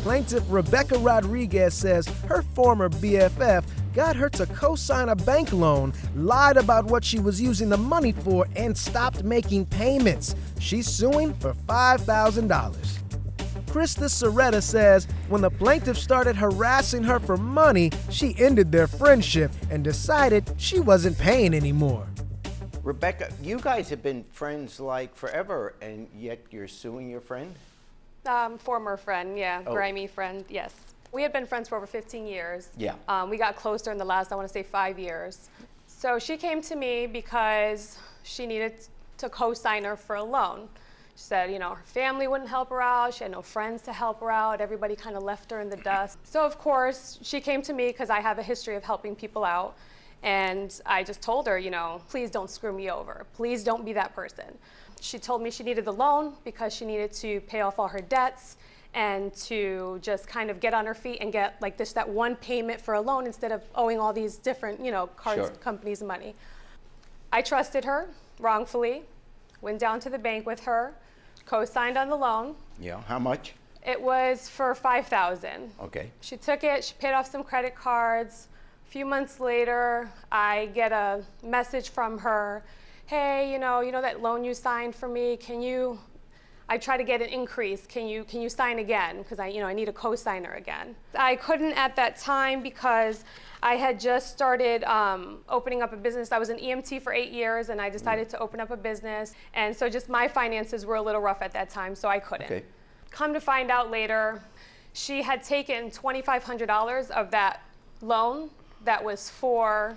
Plaintiff Rebekah Rodriguez says her former BFF got her to co-sign a bank loan, lied about what she was using the money for, and stopped making payments. She's suing for $5,000. Christa says when the plaintiff started harassing her for money, she ended their friendship and decided she wasn't paying anymore. Rebekah, you guys have been friends like forever, and yet you're suing your friend? Former friend, yeah, Oh. grimy friend, yes. We had been friends for over 15 years. Yeah. We got closer in the last, I want to say 5 years. So she came to me because she needed to co-sign her for a loan. She said, her family wouldn't help her out. She had no friends to help her out. Everybody kind of left her in the dust. So of course, she came to me because I have a history of helping people out. And I just told her, please don't screw me over. Please don't be that person. She told me she needed the loan because she needed to pay off all her debts and to just kind of get on her feet and get like that one payment for a loan instead of owing all these different, cards companies money. I trusted her wrongfully, went down to the bank with her, co-signed on the loan. Yeah, how much? It was for $5,000. Okay. She took it, she paid off some credit cards. A few months later, I get a message from her, hey, you know that loan you signed for me, I try to get an increase, can you sign again? Because I need a co-signer again. I couldn't at that time because I had just started opening up a business. I was an EMT for 8 years and I decided to open up a business. And so just my finances were a little rough at that time, so I couldn't. Okay. Come to find out later, she had taken $2,500 of that loan that was for,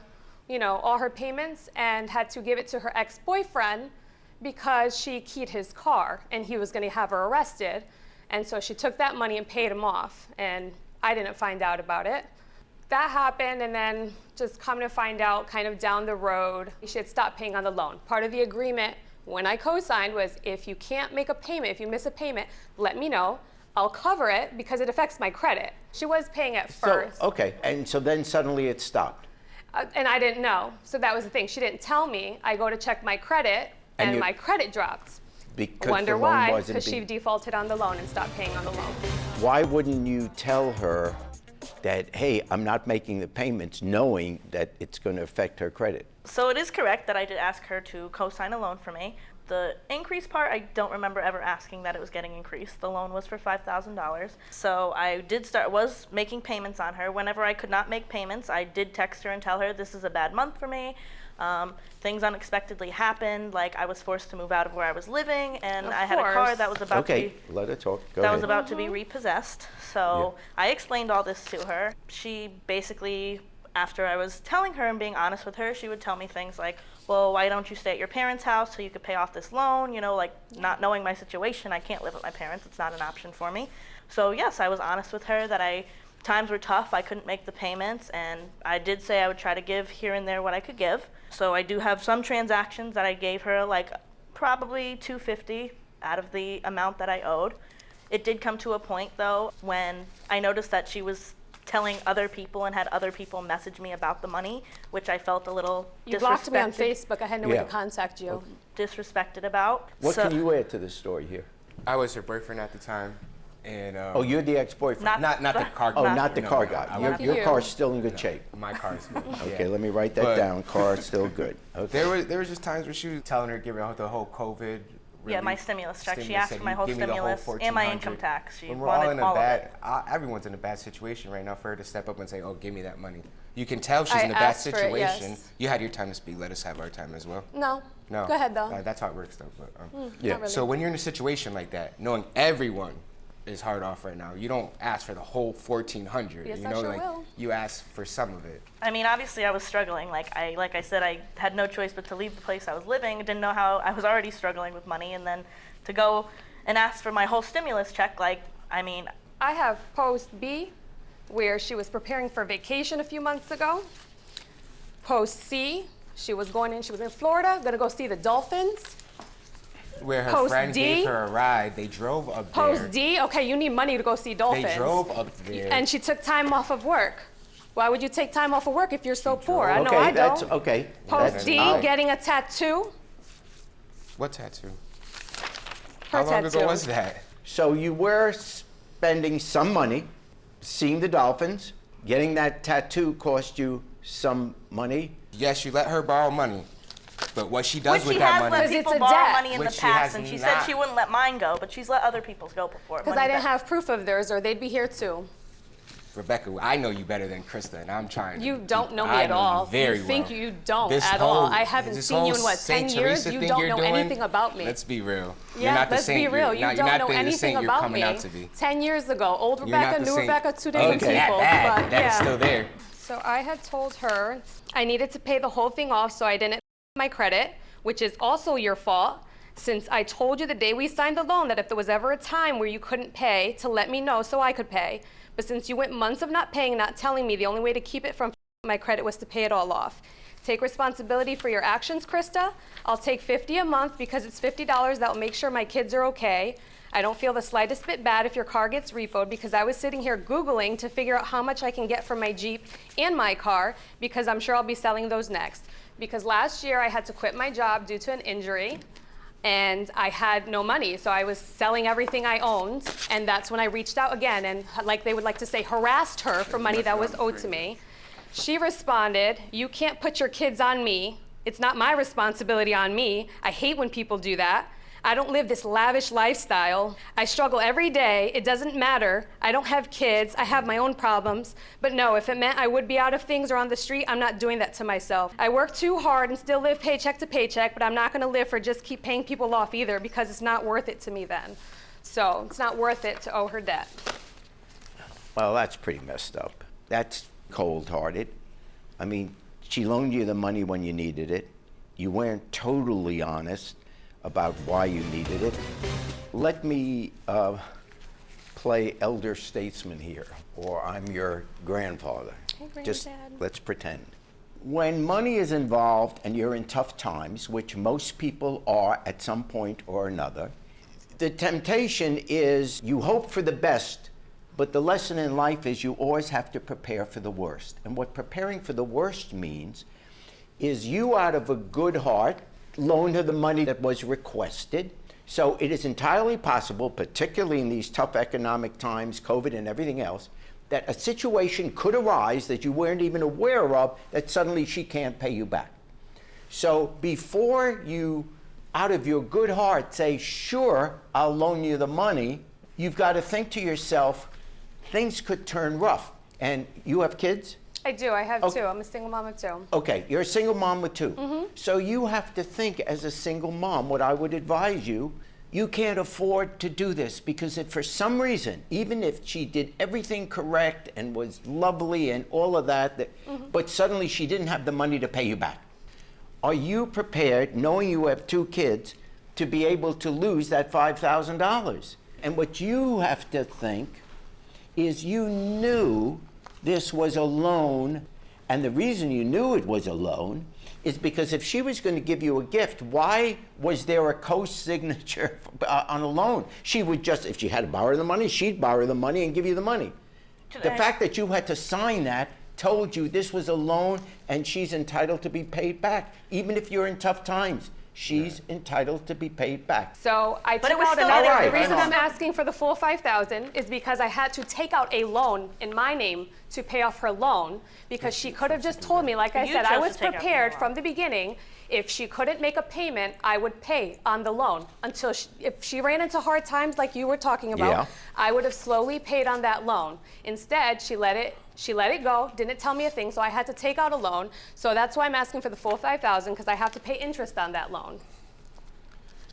all her payments and had to give it to her ex-boyfriend because she keyed his car and he was gonna have her arrested. And so she took that money and paid him off and I didn't find out about it. That happened and then just come to find out kind of down the road, she had stopped paying on the loan. Part of the agreement when I co-signed was if you can't make a payment, if you miss a payment, let me know. I'll cover it because it affects my credit. She was paying at first. Okay, and so then suddenly it stopped. And I didn't know. So that was the thing. She didn't tell me. I go to check my credit and my credit dropped. Because Wonder the loan why? wasn't Because she defaulted on the loan and stopped paying on the loan. Why wouldn't you tell her that, hey, I'm not making the payments, knowing that it's going to affect her credit? So it is correct that I did ask her to co-sign a loan for me. The increase part, I don't remember ever asking that it was getting increased. The loan was for $5,000. So I was making payments on her. Whenever I could not make payments, I did text her and tell her this is a bad month for me. Things unexpectedly happened, like I was forced to move out of where I was living, and I had a car that was about to be let her talk. Go that ahead. was about to be repossessed. So I explained all this to her. She basically, after I was telling her and being honest with her, she would tell me things like, well, why don't you stay at your parents' house so you could pay off this loan? Not knowing my situation, I can't live with my parents. It's not an option for me. So yes, I was honest with her that times were tough. I couldn't make the payments, and I did say I would try to give here and there what I could give. So I do have some transactions that I gave her, like probably $250 out of the amount that I owed. It did come to a point, though, when I noticed that she was telling other people and had other people message me about the money, which I felt a little disrespected. You blocked me on Facebook. I had no way to contact you. Disrespected about. What can you add to the story here? I was her boyfriend at the time. And, you're the ex-boyfriend? Not the car guy. Oh, not the car guy. Your car's still in good shape. My car's good. Okay, let me write that down. Car's still good. Okay. There was just times where she was telling her, giving her the whole COVID. Yeah, my stimulus check. She asked for my whole stimulus and my income tax. She when we're wanted all in of it. Everyone's in a bad situation right now for her to step up and say, oh, give me that money. You can tell she's in a bad situation. Yes. You had your time to speak. Let us have our time as well. No. No. Go ahead, though. That's how it works, though. But, Not really. So when you're in a situation like that, knowing everyone is hard off right now, you don't ask for the whole $1,400. Yes, you I know, sure like will. you ask for some of it. I mean, obviously I was struggling. Like I said, I had no choice but to leave the place I was living. Didn't know how. I was already struggling with money, and then to go and ask for my whole stimulus check, I have post B, where she was preparing for vacation a few months ago. Post C, she was in Florida, gonna go see the dolphins. Where her Post friend D. gave her a ride, they drove up there. Post D, okay, you need money to go see dolphins. They drove up there. And she took time off of work. Why would you take time off of work if you're so poor? I know Okay, I that's don't. okay. Post That's D, fine. getting a tattoo. What tattoo? Her How long tattoo. ago was that? So you were spending some money, seeing the dolphins, getting that tattoo cost you some money. Yes, you let her borrow money, but what she does Which with she that has money. let Because it's people a borrow debt. money in Which the she past, has and she said not. she wouldn't let mine go, but she's let other people's go before. Because Money I didn't back. have proof of theirs, or they'd be here too. Rebekah, I know you better than Christa, and I'm trying to. You don't know me I at know all. You very You think well. you don't This at all. whole- I haven't this seen you whole in what, Saint 10 years? Teresa You thing don't you're know doing, anything about me. Let's be real. Yeah, you're not the let's saint. be real. You're You not, don't you're know not the anything saint you're about coming me. out to be. 10 years ago, old You're not Rebekah, the new saint. Rebekah, two different Okay. people. That But that is yeah. still there. So I had told her I needed to pay the whole thing off so I didn't my credit, which is also your fault, since I told you the day we signed the loan that if there was ever a time where you couldn't pay, to let me know so I could pay. But since you went months of not paying, not telling me, the only way to keep it from my credit was to pay it all off. Take responsibility for your actions, Christa. I'll take $50 a month because it's $50 that will make sure my kids are okay. I don't feel the slightest bit bad if your car gets repoed, because I was sitting here Googling to figure out how much I can get for my Jeep and my car, because I'm sure I'll be selling those next. Because last year I had to quit my job due to an injury, and I had no money, so I was selling everything I owned, and that's when I reached out again and, like they would like to say, harassed her for money that was owed to me. She responded, "You can't put your kids on me. It's not my responsibility on me. I hate when people do that. I don't live this lavish lifestyle. I struggle every day. It doesn't matter. I don't have kids. I have my own problems. But no, if it meant I would be out of things or on the street, I'm not doing that to myself. I work too hard and still live paycheck to paycheck, but I'm not going to live for just keep paying people off either, because it's not worth it to me then. So it's not worth it to owe her debt." Well, that's pretty messed up. That's cold-hearted. I mean, she loaned you the money when you needed it. You weren't totally honest about why you needed it. Let me play elder statesman here, or I'm your grandfather. Hey, Just Granddad. let's pretend. When money is involved and you're in tough times, which most people are at some point or another, the temptation is you hope for the best, but the lesson in life is you always have to prepare for the worst. And what preparing for the worst means is you, out of a good heart, loaned her the money that was requested. So it is entirely possible, particularly in these tough economic times, COVID and everything else, that a situation could arise that you weren't even aware of, that suddenly she can't pay you back. So before you, out of your good heart, say, "Sure, I'll loan you the money," you've got to think to yourself, things could turn rough. And you have kids? I do. I have Okay. two. I'm a single mom of two. Okay, you're a single mom with two. So you have to think, as a single mom, what I would advise you, you can't afford to do this, because if for some reason, even if she did everything correct and was lovely and all of that, but suddenly she didn't have the money to pay you back. Are you prepared, knowing you have two kids, to be able to lose that $5,000? And what you have to think is you knew this was a loan, and the reason you knew it was a loan is because if she was going to give you a gift, why was there a co-signature on a loan? She would just, if she had to borrow the money, she'd borrow the money and give you the money. The fact that you had to sign that told you this was a loan and she's entitled to be paid back. Even if you're in tough times, she's entitled to be paid back. So I But took it was out still another. All right, The reason I know. I'm asking for the full $5,000 is because I had to take out a loan in my name to pay off her loan, because she could have just told me, like I You said, I chose was to take out the prepared loan. from the beginning. If she couldn't make a payment, I would pay on the loan until if she ran into hard times like you were talking about, Yeah. I would have slowly paid on that loan. Instead, she let it go, didn't tell me a thing, so I had to take out a loan. So that's why I'm asking for the full $5,000, because I have to pay interest on that loan.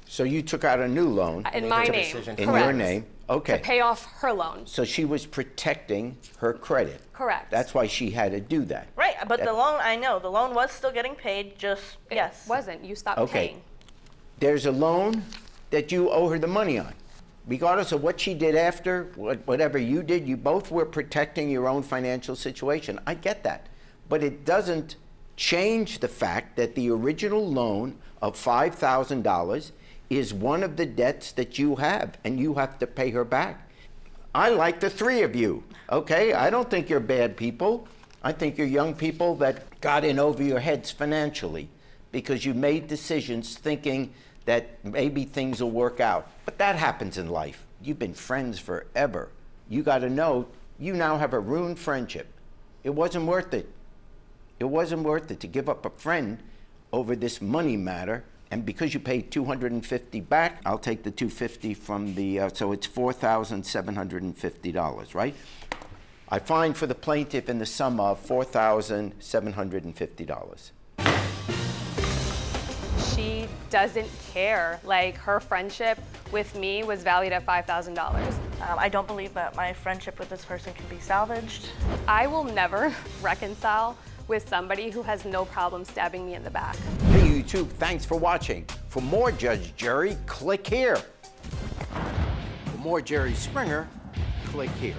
So you took out a new loan In my a name. decision in Correct. your name. Okay. To pay off her loan. So she was protecting her credit. Correct. That's why she had to do that. Right, but the loan, I know, the loan was still getting paid, just, It yes. wasn't. You stopped Okay. paying. There's a loan that you owe her the money on. Regardless of what she did after, whatever you did, you both were protecting your own financial situation. I get that. But it doesn't change the fact that the original loan of $5,000 is one of the debts that you have, and you have to pay her back. I like the three of you, okay? I don't think you're bad people. I think you're young people that got in over your heads financially because you made decisions thinking that maybe things will work out. But that happens in life. You've been friends forever. you got to know you now have a ruined friendship. It wasn't worth it. It wasn't worth it to give up a friend over this money matter. And because you paid $250 back, I'll take the $250 from the, so it's $4,750, right? I fine for the plaintiff in the sum of $4,750. She doesn't care. Like, her friendship with me was valued at $5,000. I don't believe that my friendship with this person can be salvaged. I will never reconcile with somebody who has no problem stabbing me in the back. Hey YouTube, thanks for watching. For more Judge Jerry, click here. For more Jerry Springer, click here.